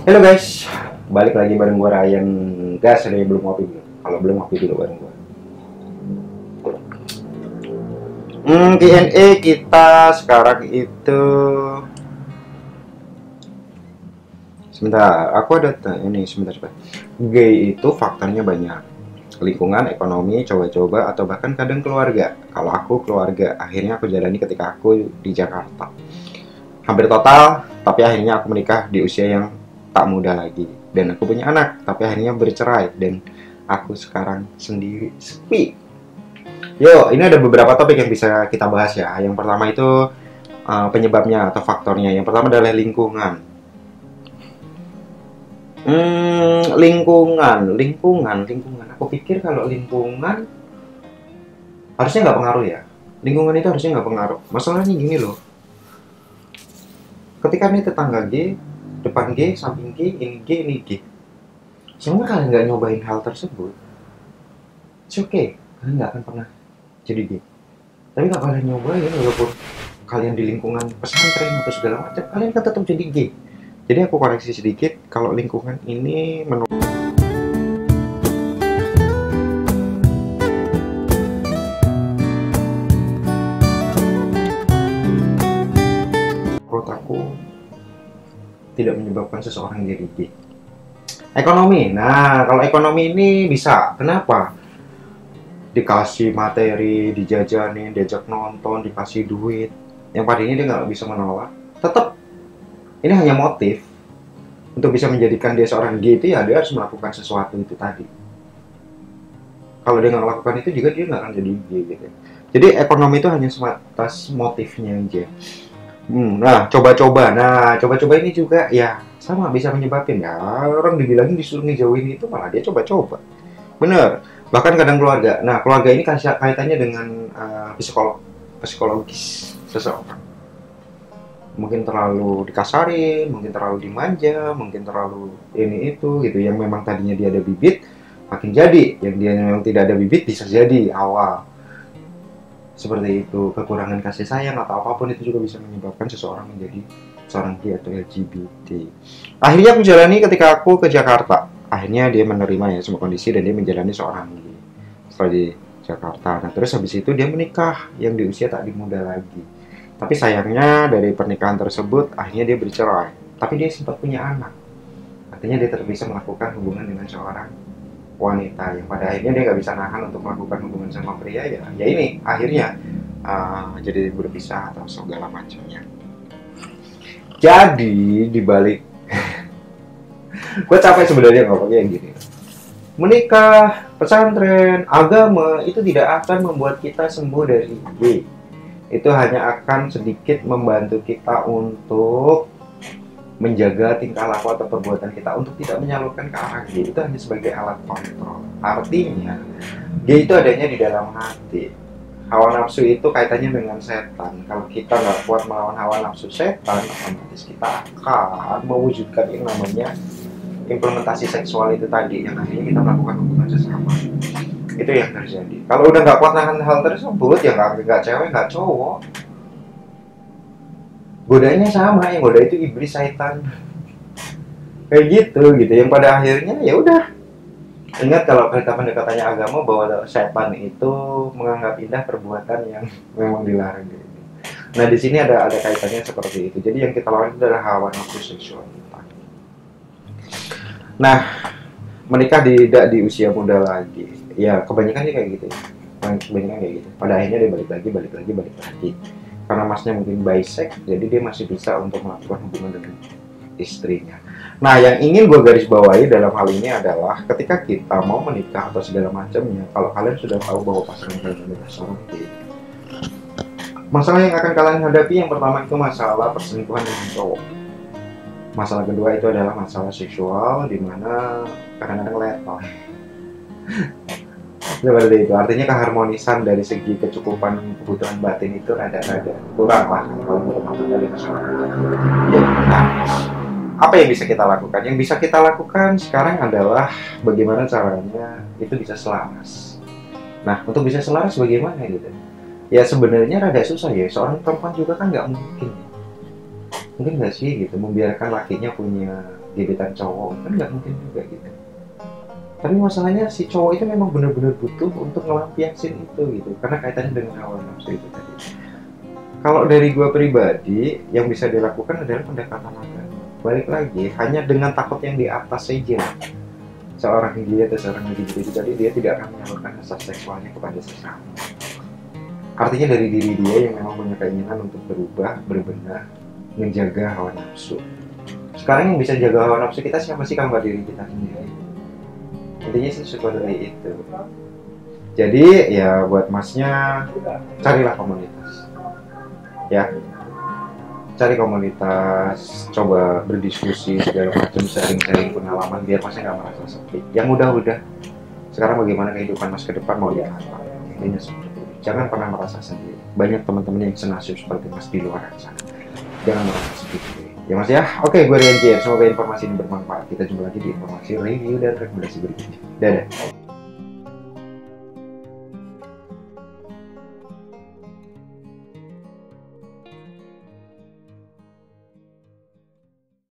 Halo guys, balik lagi bareng gua Ryan. Gas, ada yang belum ngopi belum? Kalau belum ngopi dulu bareng gua. Q&A kita sekarang itu sebentar. Aku ada ini sebentar. Gay itu faktornya banyak. Lingkungan, ekonomi, coba-coba, atau bahkan kadang keluarga. Kalau aku keluarga, akhirnya aku jalani ketika aku di Jakarta. Hampir total, tapi akhirnya aku menikah di usia yang tak muda lagi. Dan aku punya anak, tapi akhirnya bercerai. Dan aku sekarang sendiri, sepi. Yo, ini ada beberapa topik yang bisa kita bahas ya. Yang pertama itu penyebabnya atau faktornya. Yang pertama adalah lingkungan. Lingkungan. Aku pikir kalau lingkungan harusnya nggak pengaruh ya. Lingkungan itu harusnya nggak pengaruh. Masalahnya gini loh. Ketika nih tetangga G, depan G, samping G, ini G. Selama kalian nggak nyobain hal tersebut, it's okay. Kalian nggak akan pernah jadi G. Tapi kalau kalian nyobain, walaupun kalian di lingkungan pesantren atau segala macam, kalian kan tetap jadi G. Jadi aku koreksi sedikit, kalau lingkungan ini menurut aku tidak menyebabkan seseorang jadi G. Ekonomi, nah kalau ekonomi ini bisa, kenapa? Dikasih materi, dijajanin, diajak nonton, dikasih duit, yang pada ini dia nggak bisa menolak. Tetap, ini hanya motif untuk bisa menjadikan dia seorang G itu ya dia harus melakukan sesuatu itu tadi. Kalau dia nggak melakukan itu juga dia nggak akan jadi G gitu. Jadi ekonomi itu hanya sebatas motifnya aja. Nah, coba-coba ini juga ya sama bisa menyebabkan ya orang dibilangin disuruh ngejauhin itu malah dia coba-coba. Bener. Bahkan kadang keluarga. Nah, keluarga ini kan kaitannya dengan psikologis seseorang. Mungkin terlalu dikasarin, mungkin terlalu dimanja, mungkin terlalu ini itu gitu. Yang memang tadinya dia ada bibit, makin jadi. Yang dia memang tidak ada bibit bisa jadi awal. Seperti itu, kekurangan kasih sayang atau apapun itu juga bisa menyebabkan seseorang menjadi seorang gay atau LGBT. Akhirnya aku jalani ketika aku ke Jakarta. Akhirnya dia menerima ya semua kondisi dan dia menjalani seorang gay setelah di Jakarta. Nah terus habis itu dia menikah yang di usia tak muda lagi. Tapi sayangnya dari pernikahan tersebut akhirnya dia bercerai. Tapi dia sempat punya anak. Artinya dia bisa melakukan hubungan dengan seorang wanita yang pada akhirnya dia nggak bisa nahan untuk melakukan hubungan sama pria ya ini akhirnya jadi berpisah atau segala macamnya. Jadi dibalik gue capek sebenarnya ngomongnya yang gini, menikah, pesantren, agama itu tidak akan membuat kita sembuh dari G. Itu hanya akan sedikit membantu kita untuk menjaga tingkah laku atau perbuatan kita untuk tidak menyalurkan ke arah G. Itu hanya sebagai alat kontrol. Artinya G itu adanya di dalam hati. Hawa nafsu itu kaitannya dengan setan. Kalau kita nggak kuat melawan hawa nafsu setan, otomatis kita akan mewujudkan yang namanya implementasi seksual itu tadi, yang akhirnya kita melakukan hubungan sesama. Itu yang terjadi. Kalau udah nggak kuat nahan hal tersebut, ya nggak cewek nggak cowok, godanya sama, yang goda itu iblis, setan, kayak gitu yang pada akhirnya ya udah. Ingat kalau kita pendekatannya agama bahwa setan itu menganggap indah perbuatan yang memang dilarang gitu. Nah di sini ada kaitannya seperti itu. Jadi yang kita lawan itu adalah hawa nafsu seksual. Nah menikah tidak di usia muda lagi, ya kebanyakan sih kayak gitu ya. Kebanyakan kayak gitu. Pada akhirnya dia balik lagi. Karena masnya mungkin bisek, jadi dia masih bisa untuk melakukan hubungan dengan istrinya. Nah, yang ingin gue garis bawahi dalam hal ini adalah ketika kita mau menikah atau segala macamnya, kalau kalian sudah tahu bahwa pasangan kalian adalah seorang gay, masalah yang akan kalian hadapi yang pertama itu masalah perselingkuhan dengan cowok. Masalah kedua itu adalah masalah seksual, di mana kadang-kadang letal. Seperti itu, artinya keharmonisan dari segi kecukupan kebutuhan batin itu rada-rada kurang lah kalau menurut dari seseorang. Nah, apa yang bisa kita lakukan? Yang bisa kita lakukan sekarang adalah bagaimana caranya itu bisa selaras. Nah, untuk bisa selaras bagaimana gitu? Ya sebenarnya rada susah ya, seorang perempuan juga kan nggak mungkin nggak sih gitu membiarkan lakinya punya gebetan cowok, kan nggak mungkin juga gitu. Tapi masalahnya si cowok itu memang benar-benar butuh untuk ngelampiasin itu gitu, karena kaitannya dengan hawa nafsu itu tadi. Kalau dari gua pribadi, yang bisa dilakukan adalah pendekatan agama. Balik lagi, hanya dengan takut yang di atas saja. Seorang gay atau seorang LGBT tadi, dia tidak akan menyalurkan hasrat seksualnya kepada sesama. Artinya dari diri dia yang memang punya keinginan untuk berubah, berbenah, menjaga hawa nafsu. Sekarang yang bisa jaga hawa nafsu kita siapa sih kalau nggak diri kita sendiri? Intinya sih seperti itu. Jadi ya buat masnya, carilah komunitas. Ya, cari komunitas, coba berdiskusi segala macam, sharing-sharing pengalaman biar masnya nggak merasa sepi. Yang udah, sekarang bagaimana kehidupan mas ke depan mau lihat apa? Intinya seperti itu. Jangan pernah merasa sendiri. Banyak teman-teman yang senasib seperti mas di luar sana. Jangan merasa sepi. Ya mas ya, oke, gue Rian Jir. Semoga informasi ini bermanfaat. Kita jumpa lagi di informasi review dan rekomendasi berikutnya. Dadah.